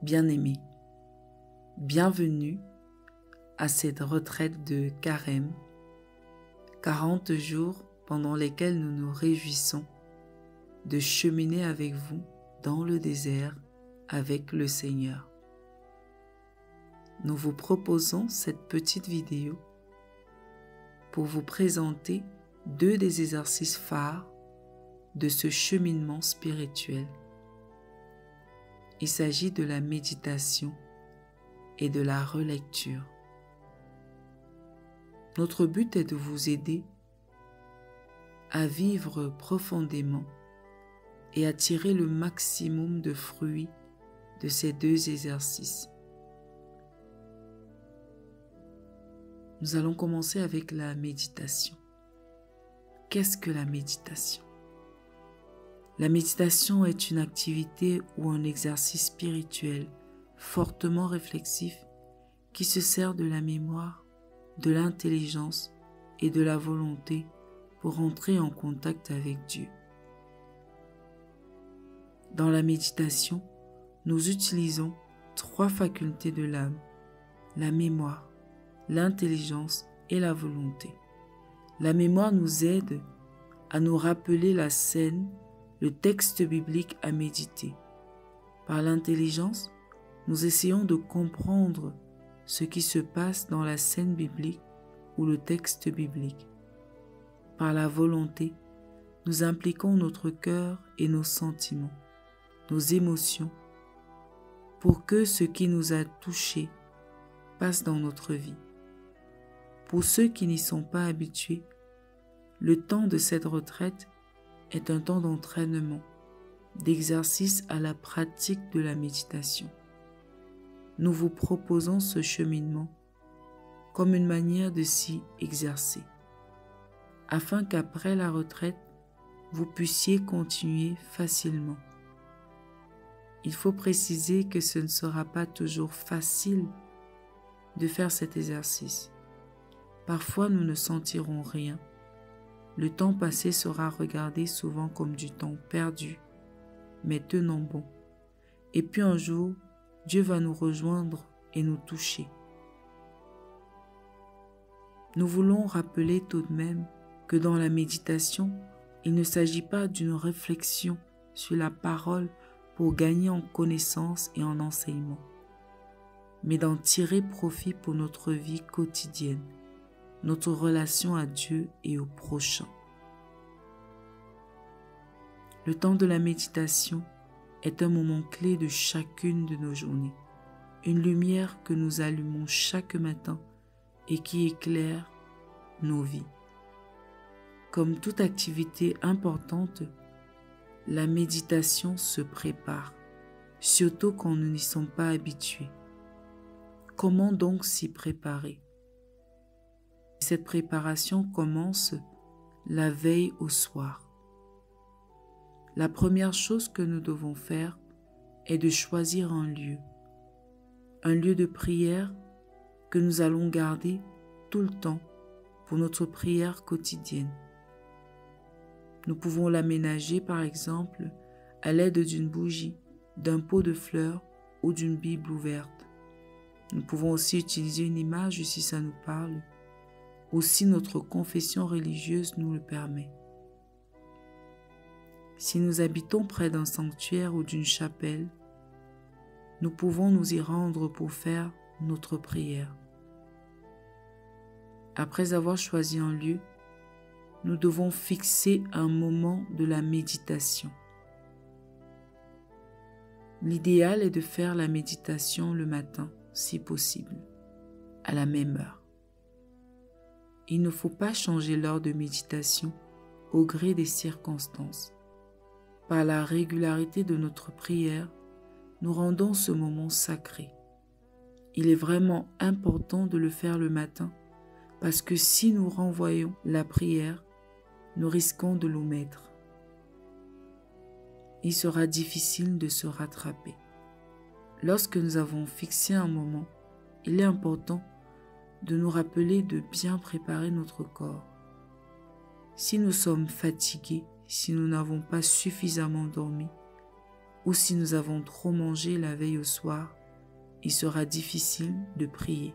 Bien-aimés, bienvenue à cette retraite de Carême, 40 jours pendant lesquels nous nous réjouissons de cheminer avec vous dans le désert avec le Seigneur. Nous vous proposons cette petite vidéo pour vous présenter 2 des exercices phares de ce cheminement spirituel. Il s'agit de la méditation et de la relecture. Notre but est de vous aider à vivre profondément et à tirer le maximum de fruits de ces 2 exercices. Nous allons commencer avec la méditation. Qu'est-ce que la méditation? La méditation est une activité ou un exercice spirituel fortement réflexif qui se sert de la mémoire, de l'intelligence et de la volonté pour entrer en contact avec Dieu. Dans la méditation, nous utilisons 3 facultés de l'âme, la mémoire, l'intelligence et la volonté. La mémoire nous aide à nous rappeler la scène, le texte biblique à méditer. Par l'intelligence, nous essayons de comprendre ce qui se passe dans la scène biblique ou le texte biblique. Par la volonté, nous impliquons notre cœur et nos sentiments, nos émotions, pour que ce qui nous a touchés passe dans notre vie. Pour ceux qui n'y sont pas habitués, le temps de cette retraite est un temps d'entraînement, d'exercice à la pratique de la méditation. Nous vous proposons ce cheminement comme une manière de s'y exercer, afin qu'après la retraite, vous puissiez continuer facilement. Il faut préciser que ce ne sera pas toujours facile de faire cet exercice. Parfois, nous ne sentirons rien. Le temps passé sera regardé souvent comme du temps perdu, mais tenant bon. Et puis un jour, Dieu va nous rejoindre et nous toucher. Nous voulons rappeler tout de même que dans la méditation, il ne s'agit pas d'une réflexion sur la parole pour gagner en connaissance et en enseignement, mais d'en tirer profit pour notre vie quotidienne, notre relation à Dieu et au prochain. Le temps de la méditation est un moment clé de chacune de nos journées, une lumière que nous allumons chaque matin et qui éclaire nos vies. Comme toute activité importante, la méditation se prépare, surtout quand nous n'y sommes pas habitués. Comment donc s'y préparer? Cette préparation commence la veille au soir. La première chose que nous devons faire est de choisir un lieu de prière que nous allons garder tout le temps pour notre prière quotidienne. Nous pouvons l'aménager par exemple à l'aide d'une bougie, d'un pot de fleurs ou d'une Bible ouverte. Nous pouvons aussi utiliser une image si ça nous parle, ou si notre confession religieuse nous le permet. Si nous habitons près d'un sanctuaire ou d'une chapelle, nous pouvons nous y rendre pour faire notre prière. Après avoir choisi un lieu, nous devons fixer un moment de la méditation. L'idéal est de faire la méditation le matin, si possible, à la même heure. Il ne faut pas changer l'heure de méditation au gré des circonstances. Par la régularité de notre prière, nous rendons ce moment sacré. Il est vraiment important de le faire le matin parce que si nous renvoyons la prière, nous risquons de l'omettre. Il sera difficile de se rattraper. Lorsque nous avons fixé un moment, il est important de nous rappeler de bien préparer notre corps. Si nous sommes fatigués, si nous n'avons pas suffisamment dormi, ou si nous avons trop mangé la veille au soir, il sera difficile de prier.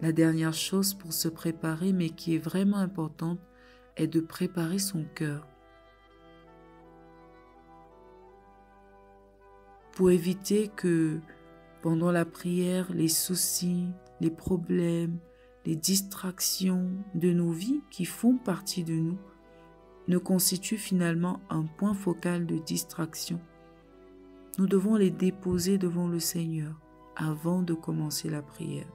La dernière chose pour se préparer, mais qui est vraiment importante, est de préparer son cœur. Pour éviter que pendant la prière, les soucis, les problèmes, les distractions de nos vies qui font partie de nous ne constituent finalement un point focal de distraction. Nous devons les déposer devant le Seigneur avant de commencer la prière.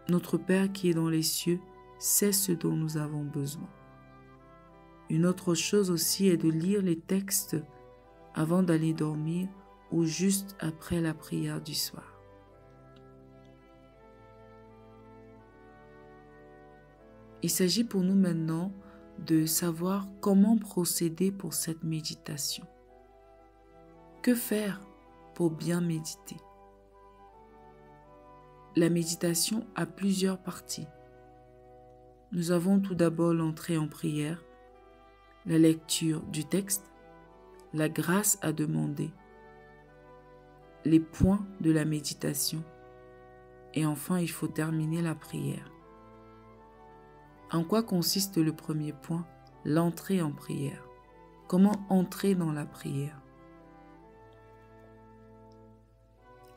Notre Père qui est dans les cieux sait ce dont nous avons besoin. Une autre chose aussi est de lire les textes avant d'aller dormir ou juste après la prière du soir. Il s'agit pour nous maintenant de savoir comment procéder pour cette méditation. Que faire pour bien méditer? La méditation a plusieurs parties. Nous avons tout d'abord l'entrée en prière, la lecture du texte, la grâce à demander, les points de la méditation et enfin il faut terminer la prière. En quoi consiste le premier point? L'entrée en prière. Comment entrer dans la prière?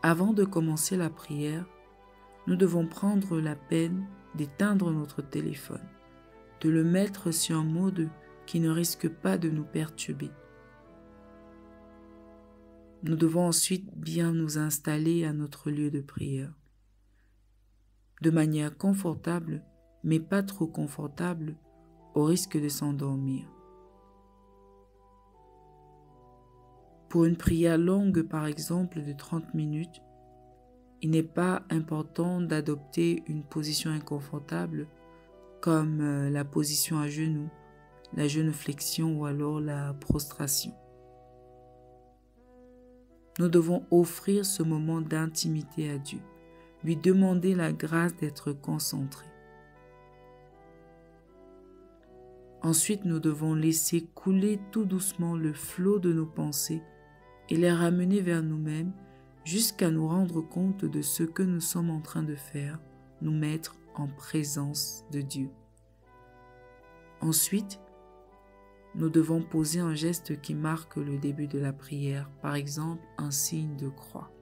Avant de commencer la prière, nous devons prendre la peine d'éteindre notre téléphone, de le mettre sur un mode qui ne risque pas de nous perturber. Nous devons ensuite bien nous installer à notre lieu de prière, de manière confortable, mais pas trop confortable, au risque de s'endormir. Pour une prière longue, par exemple, de 30 minutes, il n'est pas important d'adopter une position inconfortable comme la position à genoux, la genuflexion ou alors la prostration. Nous devons offrir ce moment d'intimité à Dieu, lui demander la grâce d'être concentrés. Ensuite, nous devons laisser couler tout doucement le flot de nos pensées et les ramener vers nous-mêmes jusqu'à nous rendre compte de ce que nous sommes en train de faire, nous mettre en présence de Dieu. Ensuite, nous devons poser un geste qui marque le début de la prière, par exemple un signe de croix.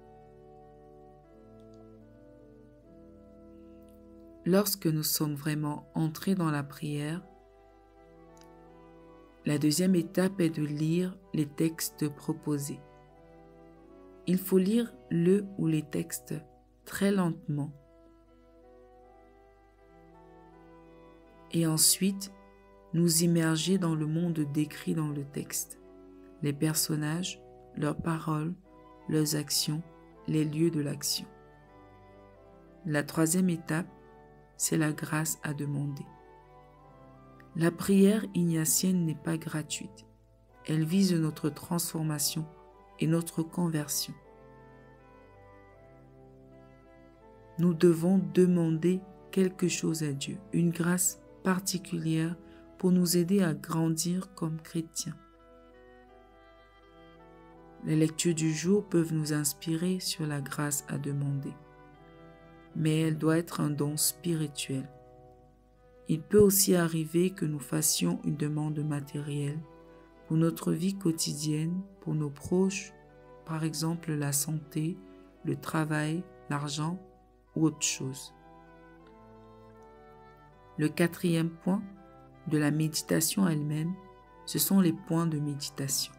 Lorsque nous sommes vraiment entrés dans la prière, la deuxième étape est de lire les textes proposés. Il faut lire le ou les textes très lentement. Et ensuite, nous immerger dans le monde décrit dans le texte. Les personnages, leurs paroles, leurs actions, les lieux de l'action. La troisième étape, c'est la grâce à demander. La prière ignatienne n'est pas gratuite. Elle vise notre transformation et notre conversion. Nous devons demander quelque chose à Dieu, une grâce particulière pour nous aider à grandir comme chrétiens. Les lectures du jour peuvent nous inspirer sur la grâce à demander, mais elle doit être un don spirituel. Il peut aussi arriver que nous fassions une demande matérielle pour notre vie quotidienne, pour nos proches, par exemple la santé, le travail, l'argent ou autre chose. Le quatrième point de la méditation elle-même, ce sont les points de méditation.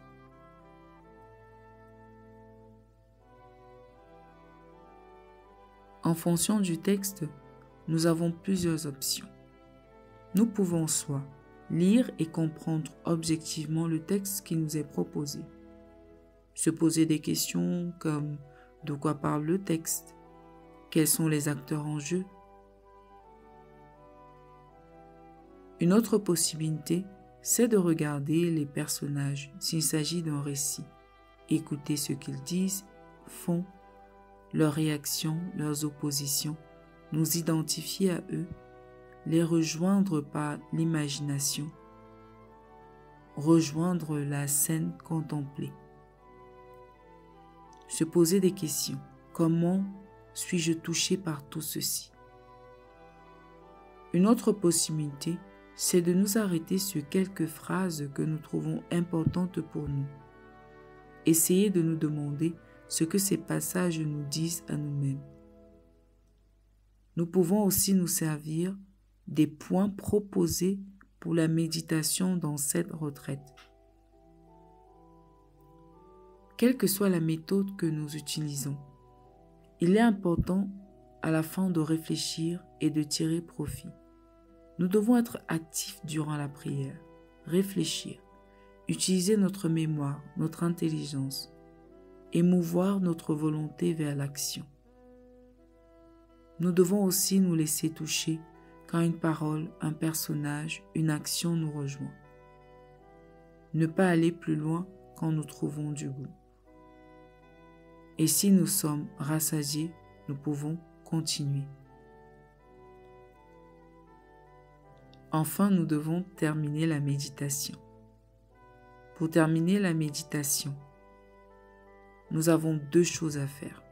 En fonction du texte, nous avons plusieurs options. Nous pouvons soit lire et comprendre objectivement le texte qui nous est proposé, se poser des questions comme de quoi parle le texte, quels sont les acteurs en jeu. Une autre possibilité, c'est de regarder les personnages s'il s'agit d'un récit, écouter ce qu'ils disent, font, leurs réactions, leurs oppositions, nous identifier à eux, les rejoindre par l'imagination rejoindre la scène contemplée. Se poser des questions. Comment suis-je touché par tout ceci? Une autre possibilité, c'est de nous arrêter sur quelques phrases que nous trouvons importantes pour nous. Essayez de nous demander ce que ces passages nous disent à nous-mêmes. Nous pouvons aussi nous servir des points proposés pour la méditation dans cette retraite. Quelle que soit la méthode que nous utilisons, il est important à la fin de réfléchir et de tirer profit. Nous devons être actifs durant la prière, réfléchir, utiliser notre mémoire, notre intelligence, émouvoir notre volonté vers l'action. Nous devons aussi nous laisser toucher quand une parole, un personnage, une action nous rejoint. Ne pas aller plus loin quand nous trouvons du goût. Et si nous sommes rassasiés, nous pouvons continuer. Enfin, nous devons terminer la méditation. Pour terminer la méditation, nous avons deux choses à faire.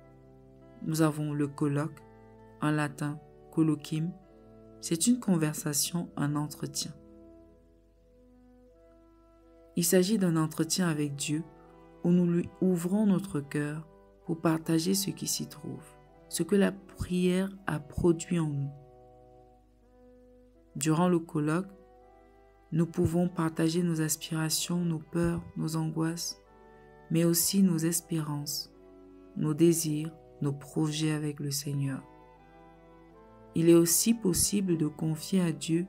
Nous avons le colloque, en latin colloquium. C'est une conversation, un entretien. Il s'agit d'un entretien avec Dieu où nous lui ouvrons notre cœur pour partager ce qui s'y trouve, ce que la prière a produit en nous. Durant le colloque, nous pouvons partager nos aspirations, nos peurs, nos angoisses, mais aussi nos espérances, nos désirs, nos projets avec le Seigneur. Il est aussi possible de confier à Dieu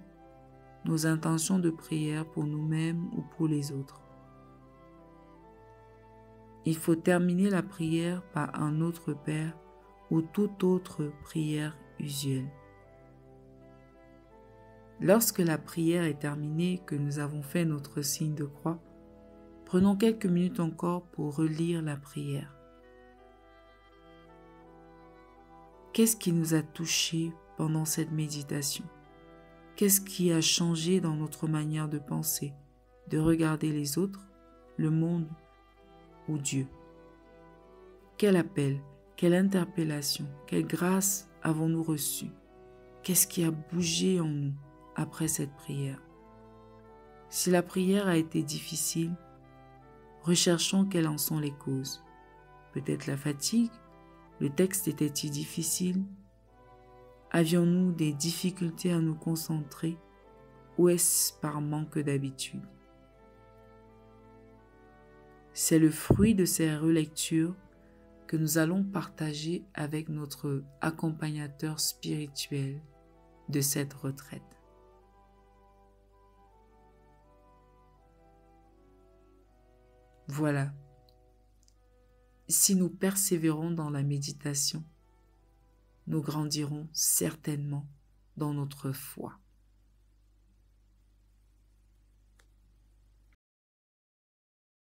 nos intentions de prière pour nous-mêmes ou pour les autres. Il faut terminer la prière par un autre Père ou toute autre prière usuelle. Lorsque la prière est terminée, que nous avons fait notre signe de croix, prenons quelques minutes encore pour relire la prière. Qu'est-ce qui nous a touchés pendant cette méditation? Qu'est-ce qui a changé dans notre manière de penser, de regarder les autres, le monde ou Dieu? Quel appel, quelle interpellation, quelle grâce avons-nous reçue? Qu'est-ce qui a bougé en nous après cette prière? Si la prière a été difficile, recherchons quelles en sont les causes. Peut-être la fatigue, le texte était-il difficile? Avions-nous des difficultés à nous concentrer ou est-ce par manque d'habitude? C'est le fruit de ces relectures que nous allons partager avec notre accompagnateur spirituel de cette retraite. Voilà. Si nous persévérons dans la méditation, nous grandirons certainement dans notre foi.